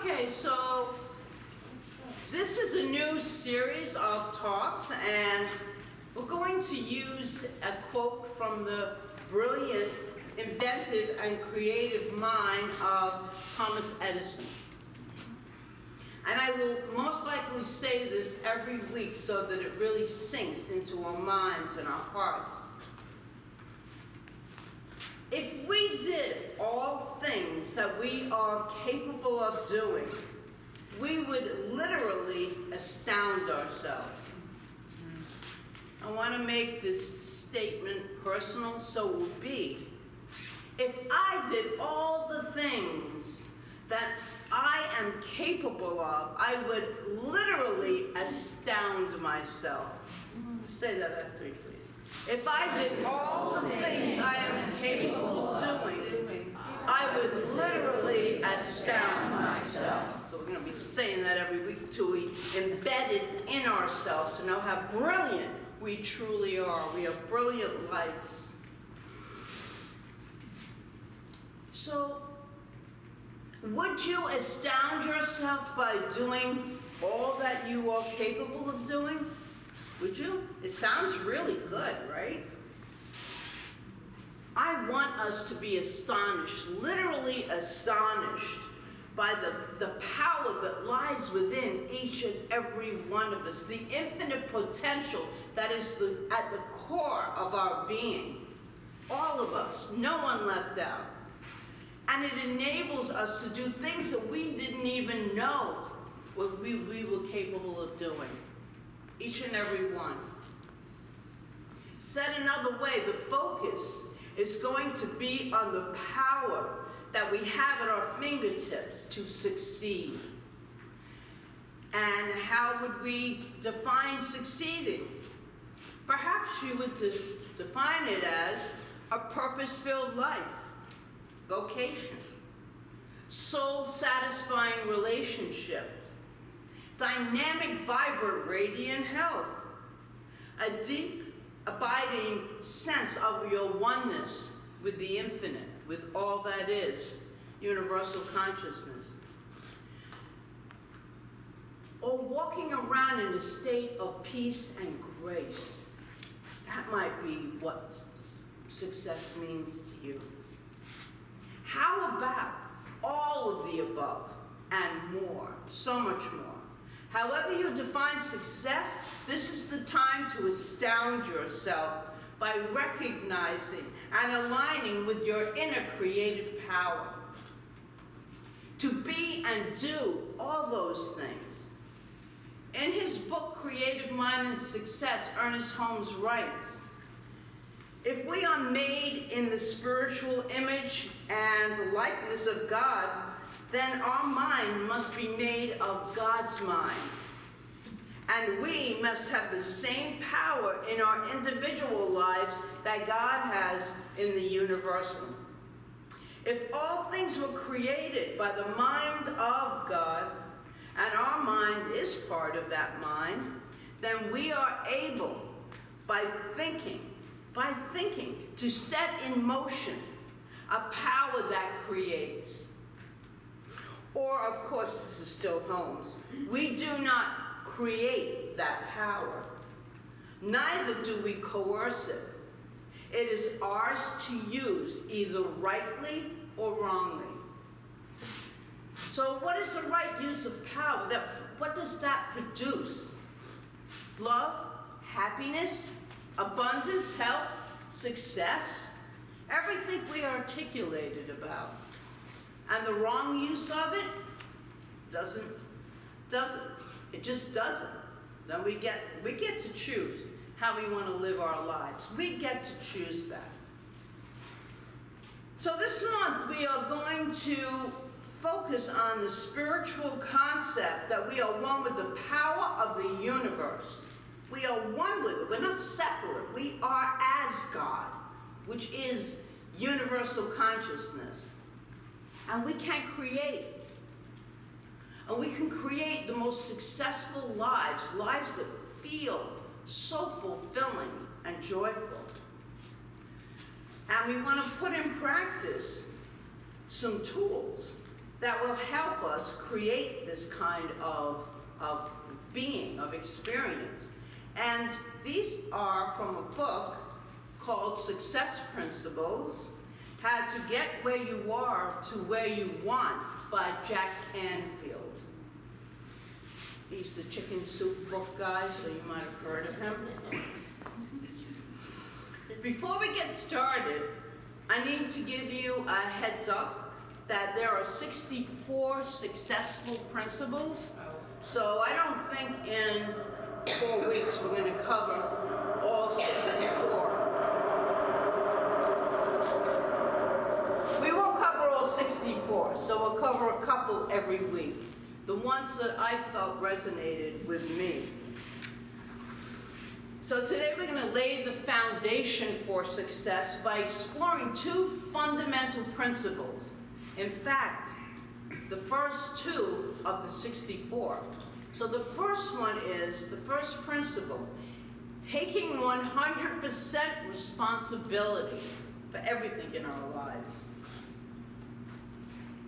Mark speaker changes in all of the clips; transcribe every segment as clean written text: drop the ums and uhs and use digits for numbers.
Speaker 1: Okay, so this is a new series of talks, and we're going to use a quote from the brilliant, inventive, and creative mind of Thomas Edison. And I will most likely say this every week so that it really sinks into our minds and our hearts. If we did all things that we are capable of doing, we would literally astound ourselves. I want to make this statement personal, so it will be. If I did all the things that I am capable of, I would literally astound myself. Say that after me, please. If I did all the things I am capable of doing, I would literally astound myself. So we're going to be saying that every week until we embed it in ourselves to know how brilliant we truly are. We are brilliant lights. So, would you astound yourself by doing all that you are capable of doing? Would you? It sounds really good, right? I want us to be astonished, literally astonished, by the power that lies within each and every one of us, the infinite potential that is at the core of our being. All of us, no one left out. And it enables us to do things that we didn't even know what we were capable of doing. Each and every one. Said another way, the focus is going to be on the power that we have at our fingertips to succeed. And how would we define succeeding? Perhaps you would define it as a purpose-filled life, vocation, soul-satisfying relationships, dynamic, vibrant, radiant health, a deep, abiding sense of your oneness with the infinite, with all that is, universal consciousness. Or walking around in a state of peace and grace. That might be what success means to you. How about all of the above and more, so much more? However you define success, this is the time to astound yourself by recognizing and aligning with your inner creative power. To be and do all those things. In his book, Creative Mind and Success, Ernest Holmes writes, if we are made in the spiritual image and the likeness of God, then our mind must be made of God's mind. And we must have the same power in our individual lives that God has in the universal. If all things were created by the mind of God, and our mind is part of that mind, then we are able, by thinking, to set in motion a power that creates. Or, of course, this is still Holmes, we do not create that power. Neither do we coerce it. It is ours to use, either rightly or wrongly. So what is the right use of power? What does that produce? Love, happiness, abundance, health, success, everything we articulated about. And the wrong use of it doesn't. It just doesn't. Then we get to choose how we want to live our lives. We get to choose that. So this month we are going to focus on the spiritual concept that we are one with the power of the universe. We are one with it. We're not separate. We are as God, which is universal consciousness. And we can create. And we can create the most successful lives that feel so fulfilling and joyful. And we want to put in practice some tools that will help us create this kind of being, of experience. And these are from a book called Success Principles, How to Get Where You Are to Where You Want by Jack Canfield. He's the chicken soup book guy, so you might have heard of him. Before we get started, I need to give you a heads up that there are 64 successful principles. So I don't think in 4 weeks we're going to cover all 64. We won't cover all 64, so we'll cover a couple every week. The ones that I felt resonated with me. So today we're going to lay the foundation for success by exploring 2 fundamental principles. In fact, the first 2 of the 64. So the first one is, the first principle, taking 100% responsibility for everything in our lives.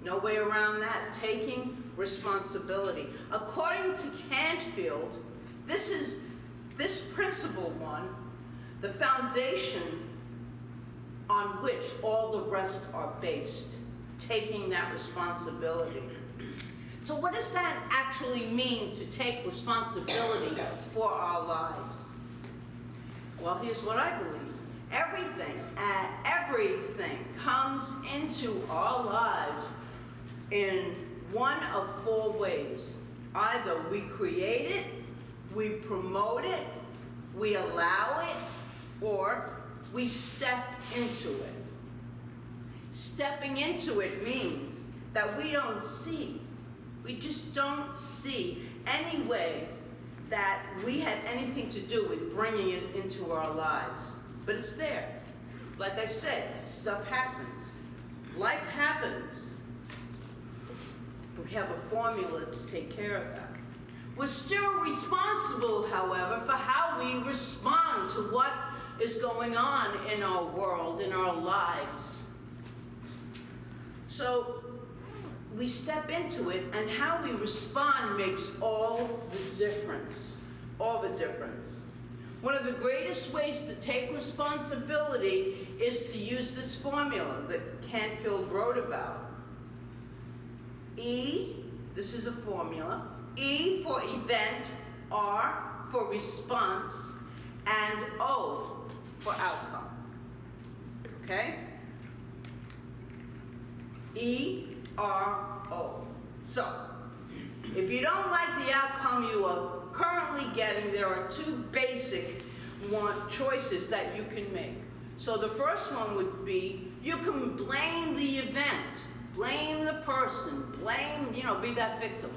Speaker 1: No way around that, taking responsibility. According to Canfield, this principle one, the foundation on which all the rest are based, taking that responsibility. So what does that actually mean, to take responsibility for our lives? Well, here's what I believe. Everything comes into our lives in one of 4 ways. Either we create it, we promote it, we allow it, or we step into it. Stepping into it means that we don't see. We just don't see any way that we had anything to do with bringing it into our lives. But it's there. Like I said, stuff happens. Life happens. We have a formula to take care of that. We're still responsible, however, for how we respond to what is going on in our world, in our lives. So we step into it, and how we respond makes all the difference. All the difference. One of the greatest ways to take responsibility is to use this formula that Canfield wrote about. E, this is a formula, E for event, R for response, and O for outcome. Okay? E, R, O. So, if you don't like the outcome you are currently getting, there are 2 basic choices that you can make. So the first one would be, you can blame the event, blame the person, blame, be that victim,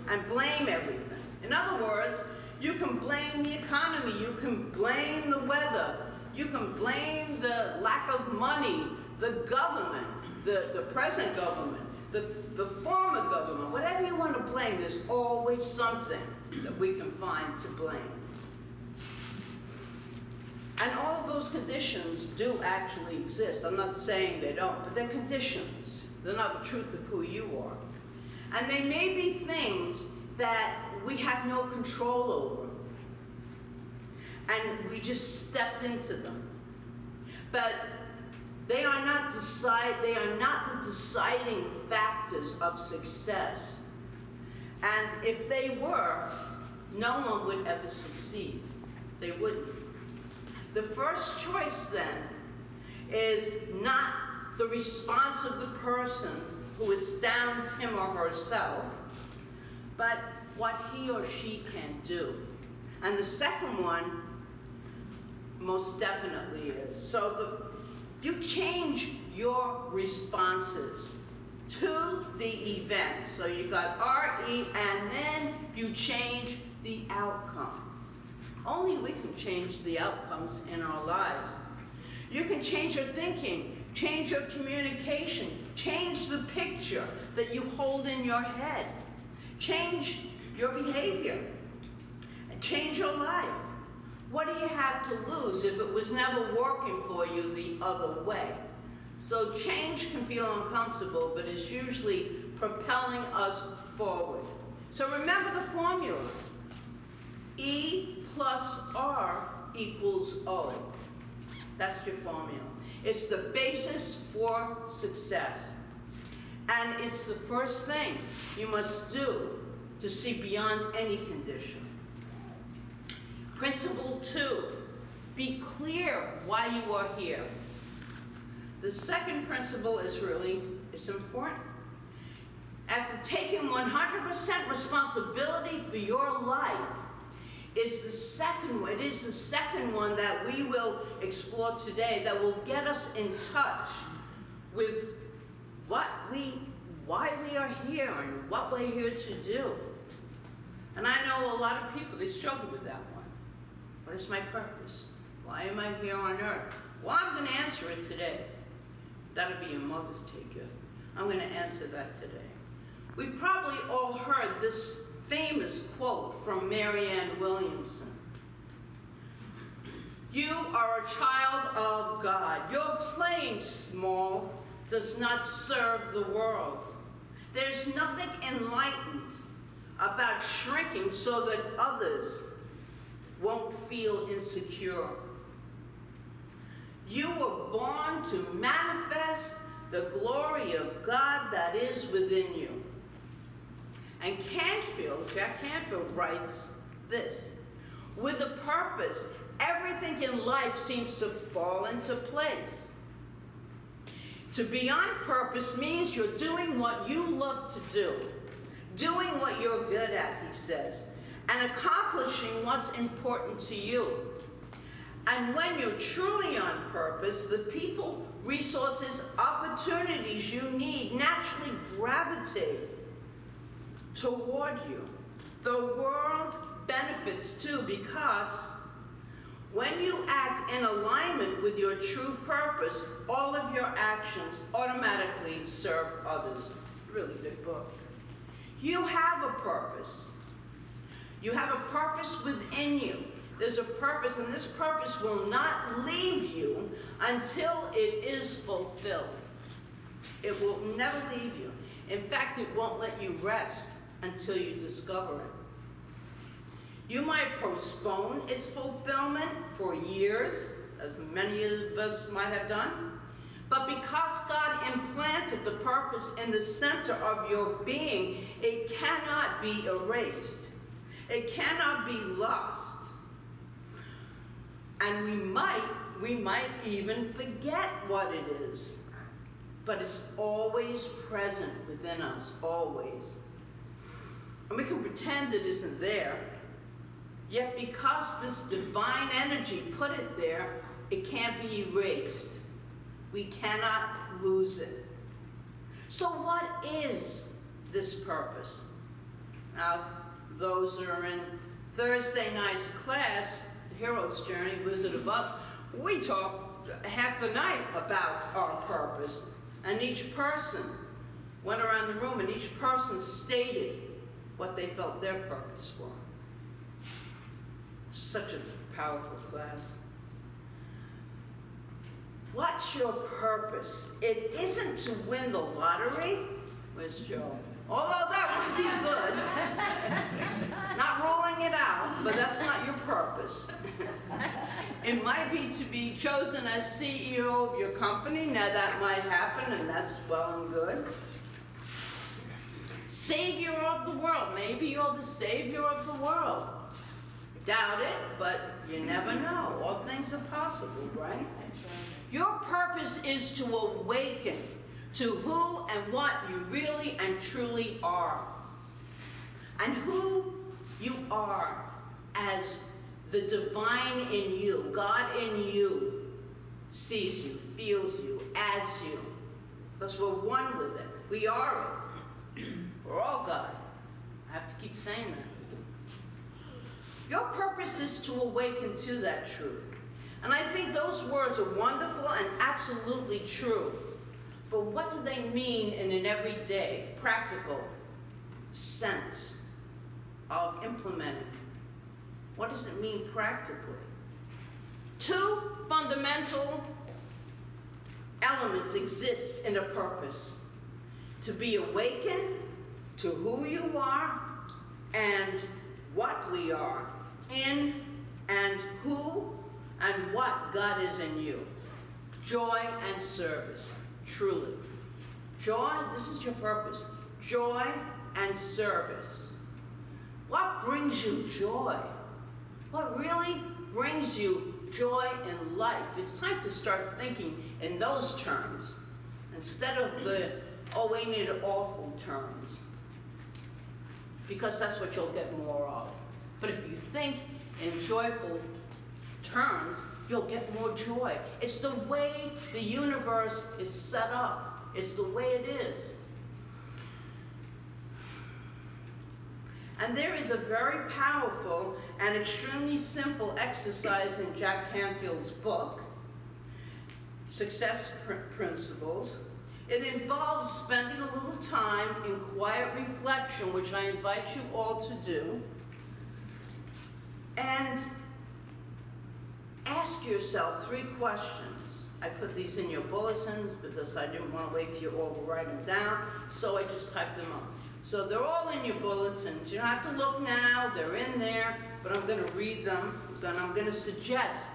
Speaker 1: and blame everything. In other words, you can blame the economy, you can blame the weather, you can blame the lack of money, the government, the present government, the former government, whatever you want to blame, there's always something that we can find to blame. And all of those conditions do actually exist. I'm not saying they don't, but they're conditions. They're not the truth of who you are. And they may be things that we have no control over. And we just stepped into them. But they are not the deciding factors of success. And if they were, no one would ever succeed. They wouldn't. The first choice then is not the response of the person who astounds him or herself, but what he or she can do. And the second one most definitely is. So you change your responses to the event. So you got R-E, and then you change the outcome. Only we can change the outcomes in our lives. You can change your thinking, change your communication, change the picture that you hold in your head, change your behavior, and change your life. What do you have to lose if it was never working for you the other way? So change can feel uncomfortable, but is usually propelling us forward. So remember the formula. E plus R equals O. That's your formula. It's the basis for success. And it's the first thing you must do to see beyond any condition. Principle 2, be clear why you are here. The second principle is important. After taking 100% responsibility for your life, it is the second one that we will explore today that will get us in touch with why we are here and what we're here to do. And I know a lot of people, they struggle with that one. What is my purpose? Why am I here on earth? Well, I'm going to answer it today. That'll be your Mother's Day gift. I'm going to answer that today. We've probably all heard this famous quote from Marianne Williamson. You are a child of God. Your playing small does not serve the world. There's nothing enlightened about shrinking so that others won't feel insecure. You were born to manifest the glory of God that is within you. And Jack Canfield writes this: with a purpose, everything in life seems to fall into place. To be on purpose means you're doing what you love to do, doing what you're good at, he says, and accomplishing what's important to you. And when you're truly on purpose, the people, resources, opportunities you need naturally gravitate toward you. The world benefits too, because when you act in alignment with your true purpose, all of your actions automatically serve others. Really good book. You have a purpose. You have a purpose within you. There's a purpose, and this purpose will not leave you until it is fulfilled. It will never leave you. In fact, it won't let you rest until you discover it. You might postpone its fulfillment for years, as many of us might have done, but because God implanted the purpose in the center of your being, it cannot be erased. It cannot be lost. And we might even forget what it is, but it's always present within us, always. And we can pretend it isn't there, yet because this divine energy put it there, it can't be erased. We cannot lose it. So what is this purpose? Now, those who are in Thursday night's class, Hero's Journey, Wizard of Us, we talked half the night about our purpose. And each person went around the room and each person stated what they felt their purpose was. Such a powerful class. What's your purpose? It isn't to win the lottery. Where's Joe? Although that would be good. Not ruling it out, but that's not your purpose. It might be to be chosen as CEO of your company. Now that might happen, and that's well and good. Savior of the world. Maybe you're the savior of the world. Doubt it, but you never know. All things are possible, right? Your purpose is to awaken to who and what you really and truly are. And who you are as the divine in you, God in you, sees you, feels you, as you. Because we're one with it. We are it. We're all God. I have to keep saying that. Your purpose is to awaken to that truth. And I think those words are wonderful and absolutely true. But what do they mean in an everyday, practical sense of implementing? What does it mean practically? Two fundamental elements exist in a purpose. to be awakened to who you are and what we are in and who and what God is in you. Joy and service, truly. Joy, this is your purpose. Joy and service. What brings you joy? What really brings you joy in life? It's time to start thinking in those terms instead of the, oh, ain't it awful terms. Because that's what you'll get more of. But if you think in joyful terms, you'll get more joy. It's the way the universe is set up. It's the way it is. And there is a very powerful and extremely simple exercise in Jack Canfield's book, Success Principles. It involves spending a little time in quiet reflection, which I invite you all to do, and ask yourself 3 questions. I put these in your bulletins because I didn't want to wait for you all to write them down, so I just typed them up. So they're all in your bulletins. You don't have to look now, they're in there, but I'm going to read them. Then I'm going to suggest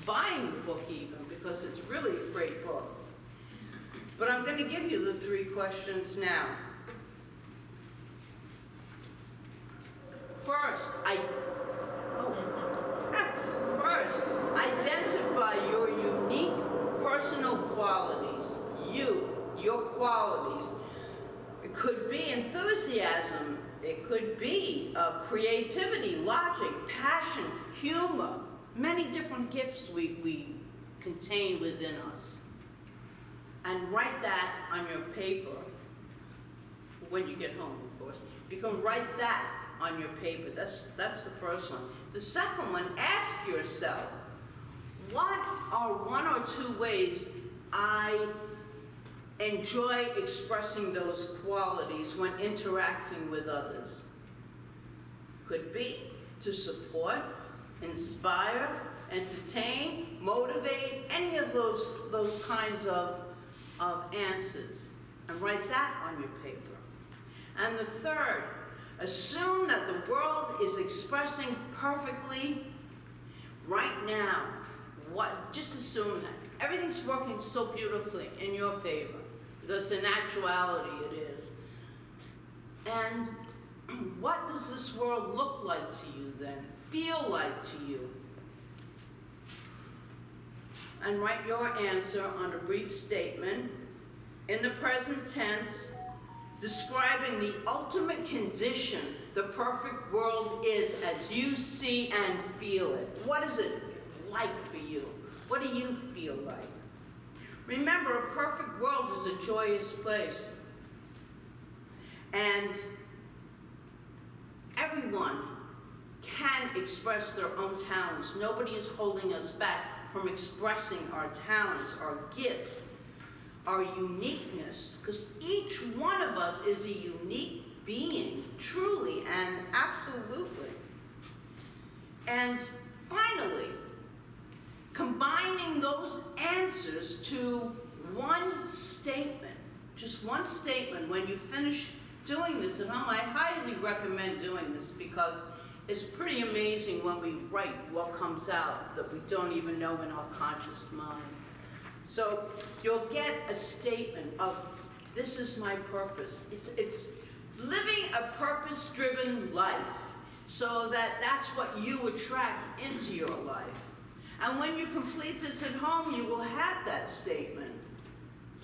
Speaker 1: buying the book even, because it's really a great book. But I'm going to give you the 3 questions now. First, identify your unique personal qualities. Your qualities. It could be enthusiasm. It could be creativity, logic, passion, humor. Many different gifts we contain within us. And write that on your paper when you get home, of course. You can write that on your paper. That's the first one. The second one, ask yourself, what are 1 or 2 ways I enjoy expressing those qualities when interacting with others? Could be to support, inspire, entertain, motivate, any of those kinds of answers, and write that on your paper. And the third, assume that the world is expressing perfectly right now. Just assume that. Everything's working so beautifully in your favor, because in actuality it is. And what does this world look like to you then? Feel like to you? And write your answer on a brief statement in the present tense, describing the ultimate condition the perfect world is as you see and feel it. What is it like for you? What do you feel like? Remember, a perfect world is a joyous place. And everyone can express their own talents. Nobody is holding us back from expressing our talents, our gifts, our uniqueness, because each one of us is a unique being, truly and absolutely. And finally, combining those answers to one statement, just one statement. When you finish doing this at home, I highly recommend doing this, because it's pretty amazing when we write what comes out that we don't even know in our conscious mind. So you'll get a statement of, this is my purpose. It's living a purpose-driven life, so that's what you attract into your life. And when you complete this at home, you will have that statement,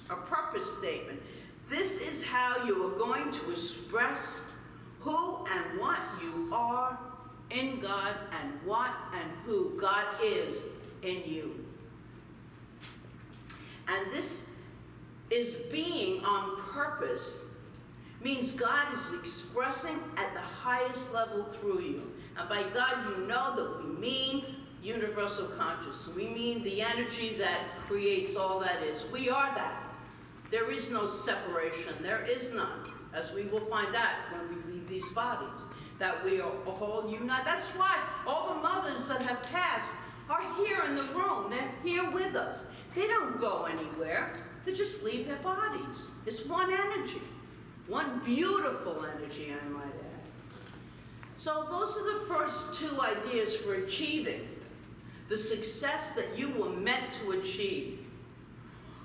Speaker 1: a purpose statement. This is how you are going to express who and what you are in God, and what and who God is in you. And this is being on purpose, means God is expressing at the highest level through you. And by God, you know that we mean universal consciousness. We mean the energy that creates all that is. We are that. There is no separation. There is none, as we will find out when we leave these bodies, that we are all united. That's why all the mothers that have passed are here in the room. They're here with us. They don't go anywhere. They just leave their bodies. It's one energy. One beautiful energy, I might add. So those are the first two ideas for achieving the success that you were meant to achieve.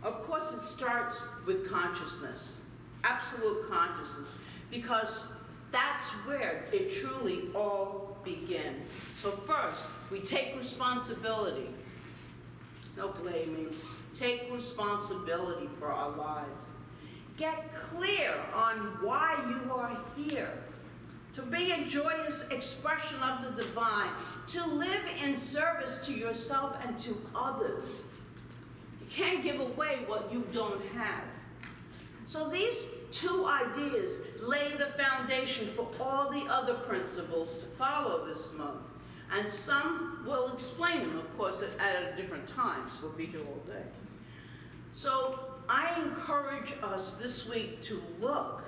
Speaker 1: Of course, it starts with consciousness, absolute consciousness, because that's where it truly all begins. So first, we take responsibility. No blaming. Take responsibility for our lives. Get clear on why you are here. To be a joyous expression of the divine. To live in service to yourself and to others. You can't give away what you don't have. So these two ideas lay the foundation for all the other principles to follow this month. And some will explain them, of course, at different times. We'll be here all day. So I encourage us this week to look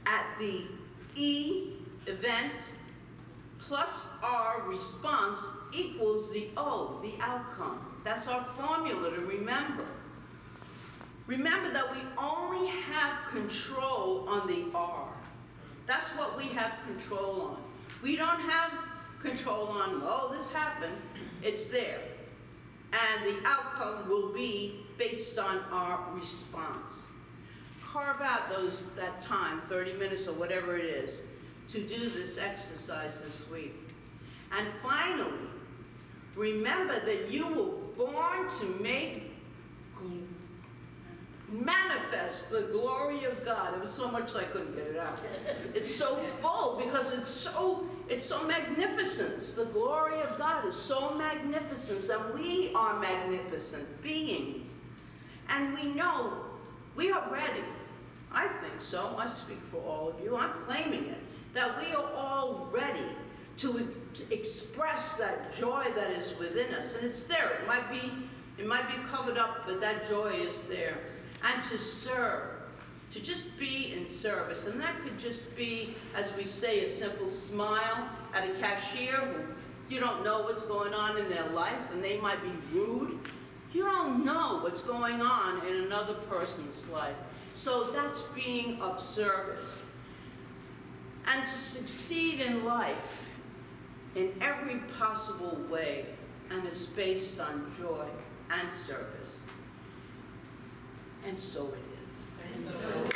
Speaker 1: at the E, event, plus our response equals the O, the outcome. That's our formula to remember. Remember that we only have control on the R. That's what we have control on. We don't have control on, oh, this happened. It's there. And the outcome will be based on our response. Carve out that time, 30 minutes or whatever it is, to do this exercise this week. And finally, remember that you were born to manifest the glory of God. It was so much I couldn't get it out. It's so full because it's so magnificent. The glory of God is so magnificent, and we are magnificent beings. And we know we are ready. I think so. I speak for all of you. I'm claiming it. That we are all ready to express that joy that is within us. And it's there. It might be covered up, but that joy is there. And to serve. To just be in service. And that could just be, as we say, a simple smile at a cashier who you don't know what's going on in their life, and they might be rude. You don't know what's going on in another person's life. So that's being of service. And to succeed in life in every possible way, and it's based on joy and service. And so it is. And so